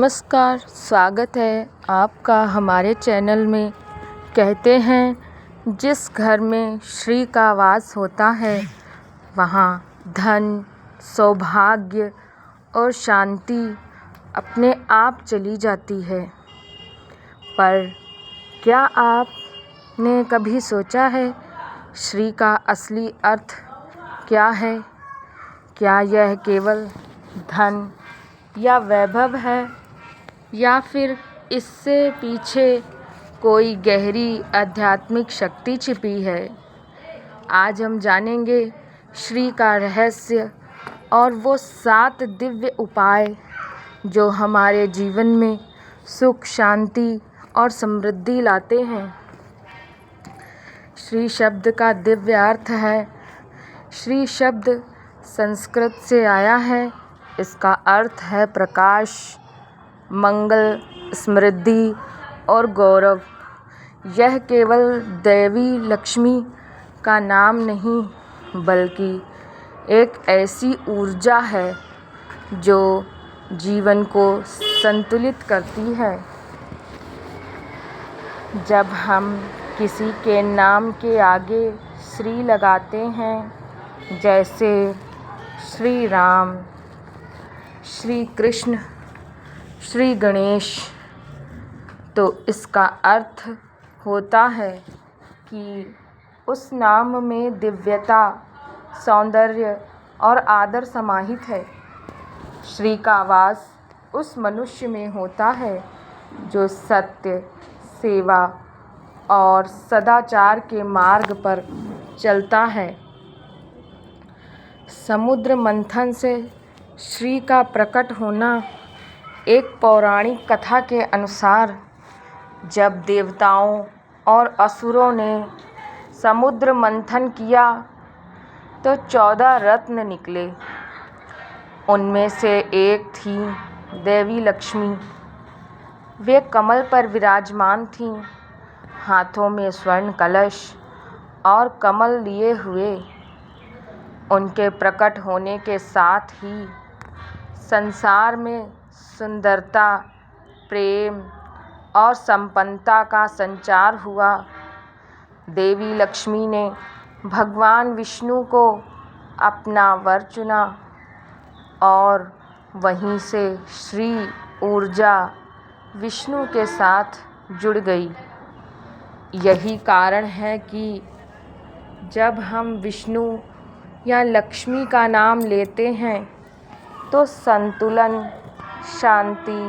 नमस्कार, स्वागत है आपका हमारे चैनल में। कहते हैं जिस घर में श्री का वास होता है वहाँ धन, सौभाग्य और शांति अपने आप चली जाती है। पर क्या आपने कभी सोचा है श्री का असली अर्थ क्या है? क्या यह केवल धन या वैभव है, या फिर इससे पीछे कोई गहरी आध्यात्मिक शक्ति छिपी है? आज हम जानेंगे श्री का रहस्य और वो 7 दिव्य उपाय जो हमारे जीवन में सुख, शांति और समृद्धि लाते हैं। श्री शब्द का दिव्य अर्थ है। श्री शब्द संस्कृत से आया है। इसका अर्थ है प्रकाश, मंगल, समृद्धि और गौरव। यह केवल देवी लक्ष्मी का नाम नहीं, बल्कि एक ऐसी ऊर्जा है जो जीवन को संतुलित करती है। जब हम किसी के नाम के आगे श्री लगाते हैं, जैसे श्री राम, श्री कृष्ण, श्री गणेश, तो इसका अर्थ होता है कि उस नाम में दिव्यता, सौंदर्य और आदर समाहित है। श्री का वास उस मनुष्य में होता है जो सत्य, सेवा और सदाचार के मार्ग पर चलता है। समुद्र मंथन से श्री का प्रकट होना। एक पौराणिक कथा के अनुसार जब देवताओं और असुरों ने समुद्र मंथन किया तो 14 रत्न निकले। उनमें से एक थी देवी लक्ष्मी। वे कमल पर विराजमान थीं, हाथों में स्वर्ण कलश और कमल लिए हुए। उनके प्रकट होने के साथ ही संसार में सुंदरता, प्रेम और संपन्नता का संचार हुआ। देवी लक्ष्मी ने भगवान विष्णु को अपना वर चुना और वहीं से श्री ऊर्जा विष्णु के साथ जुड़ गई। यही कारण है कि जब हम विष्णु या लक्ष्मी का नाम लेते हैं तो संतुलन, शांति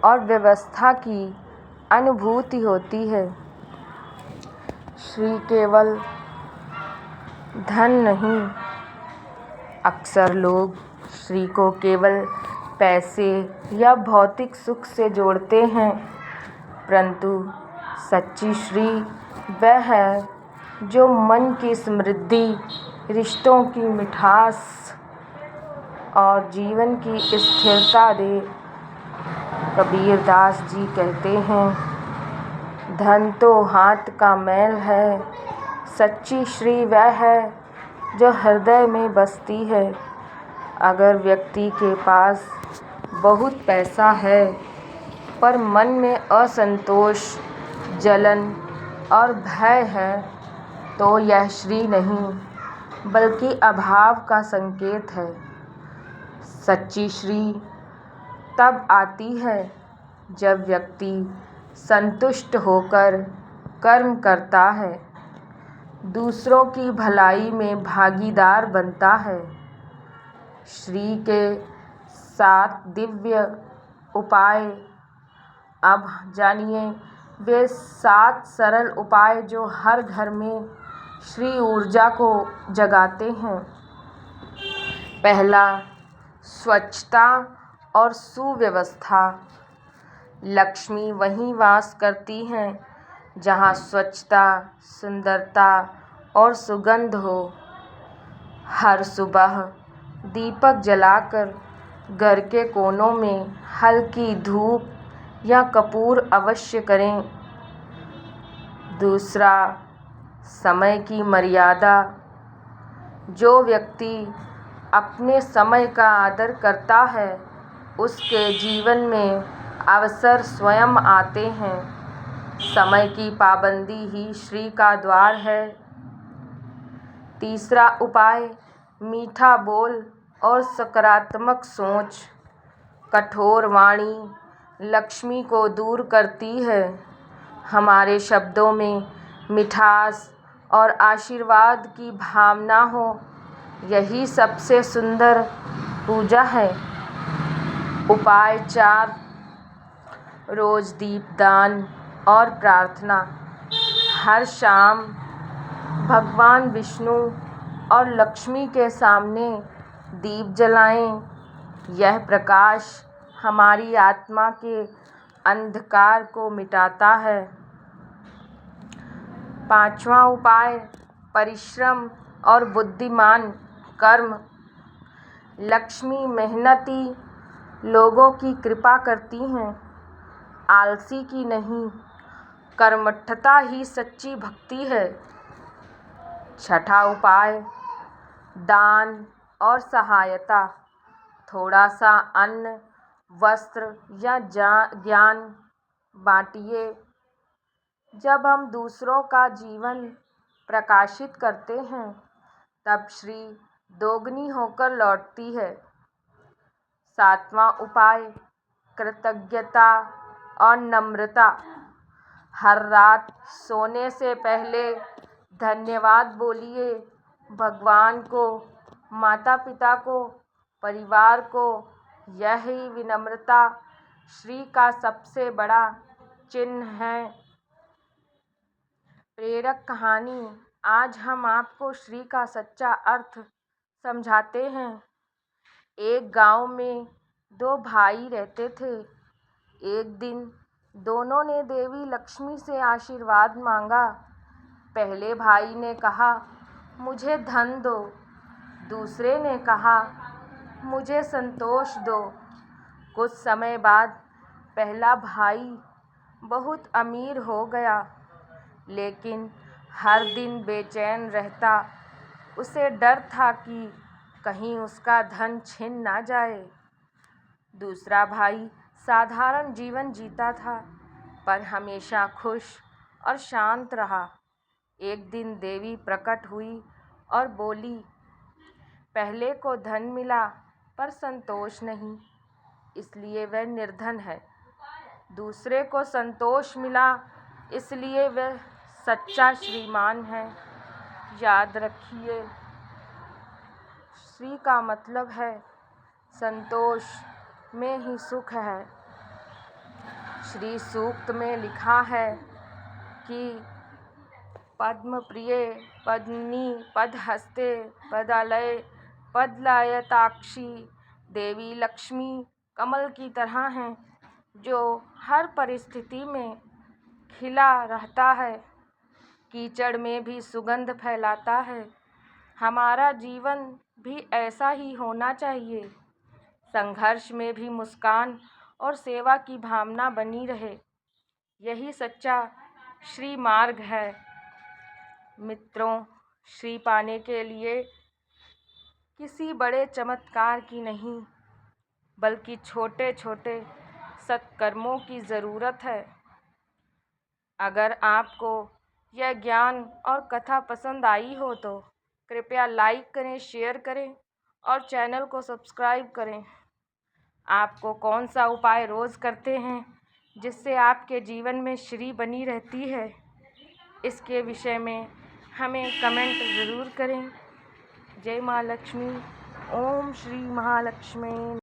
और व्यवस्था की अनुभूति होती है। श्री केवल धन नहीं। अक्सर लोग श्री को केवल पैसे या भौतिक सुख से जोड़ते हैं, परंतु सच्ची श्री वह है जो मन की समृद्धि, रिश्तों की मिठास और जीवन की स्थिरता दे। कबीर दास जी कहते हैं, धन तो हाथ का मैल है, सच्ची श्री वह है जो हृदय में बसती है। अगर व्यक्ति के पास बहुत पैसा है पर मन में असंतोष, जलन और भय है तो यह श्री नहीं बल्कि अभाव का संकेत है। सच्ची श्री तब आती है जब व्यक्ति संतुष्ट होकर कर्म करता है, दूसरों की भलाई में भागीदार बनता है। श्री के 7 दिव्य उपाय। अब जानिए वे 7 सरल उपाय जो हर घर में श्री ऊर्जा को जगाते हैं। पहला, स्वच्छता और सुव्यवस्था। लक्ष्मी वहीं वास करती हैं जहाँ स्वच्छता, सुंदरता और सुगंध हो। हर सुबह दीपक जलाकर घर के कोनों में हल्की धूप या कपूर अवश्य करें। दूसरा, समय की मर्यादा। जो व्यक्ति अपने समय का आदर करता है उसके जीवन में अवसर स्वयं आते हैं। समय की पाबंदी ही श्री का द्वार है। तीसरा उपाय, मीठा बोल और सकारात्मक सोच। कठोर वाणी लक्ष्मी को दूर करती है। हमारे शब्दों में मिठास और आशीर्वाद की भावना हो, यही सबसे सुंदर पूजा है। उपाय 4, रोज दीपदान और प्रार्थना। हर शाम भगवान विष्णु और लक्ष्मी के सामने दीप जलाएं। यह प्रकाश हमारी आत्मा के अंधकार को मिटाता है। 5वां उपाय, परिश्रम और बुद्धिमान कर्म। लक्ष्मी मेहनती लोगों की कृपा करती हैं, आलसी की नहीं। कर्मठता ही सच्ची भक्ति है। 6वां उपाय, दान और सहायता। थोड़ा सा अन्न, वस्त्र या ज्ञान बांटिए। जब हम दूसरों का जीवन प्रकाशित करते हैं, तब श्री दोगुनी होकर लौटती है। 7वां उपाय, कृतज्ञता और नम्रता। हर रात सोने से पहले धन्यवाद बोलिए। भगवान को, माता पिता को, परिवार को। यही विनम्रता श्री का सबसे बड़ा चिन्ह है। प्रेरक कहानी। आज हम आपको श्री का सच्चा अर्थ समझाते हैं। एक गांव में 2 भाई रहते थे। एक दिन दोनों ने देवी लक्ष्मी से आशीर्वाद मांगा। पहले भाई ने कहा, मुझे धन दो। दूसरे ने कहा, मुझे संतोष दो। कुछ समय बाद पहला भाई बहुत अमीर हो गया, लेकिन हर दिन बेचैन रहता। उसे डर था कि कहीं उसका धन छिन ना जाए। दूसरा भाई साधारण जीवन जीता था, पर हमेशा खुश और शांत रहा। एक दिन देवी प्रकट हुई और बोली, पहले को धन मिला पर संतोष नहीं, इसलिए वह निर्धन है। दूसरे को संतोष मिला, इसलिए वह सच्चा श्रीमान है। याद रखिए, श्री का मतलब है संतोष में ही सुख है। श्री सूक्त में लिखा है कि पद्म प्रिय पद्मिनी पदहस्ते पदालय पदलायताक्षी। देवी लक्ष्मी कमल की तरह हैं, जो हर परिस्थिति में खिला रहता है, कीचड़ में भी सुगंध फैलाता है। हमारा जीवन भी ऐसा ही होना चाहिए। संघर्ष में भी मुस्कान और सेवा की भावना बनी रहे। यही सच्चा श्री मार्ग है। मित्रों, श्री पाने के लिए किसी बड़े चमत्कार की नहीं, बल्कि छोटे छोटे सत्कर्मों की ज़रूरत है। अगर आपको यह ज्ञान और कथा पसंद आई हो तो कृपया लाइक करें, शेयर करें और चैनल को सब्सक्राइब करें। आपको कौन सा उपाय रोज़ करते हैं जिससे आपके जीवन में श्री बनी रहती है, इसके विषय में हमें कमेंट ज़रूर करें। जय माँ लक्ष्मी। ओम श्री महालक्ष्मी।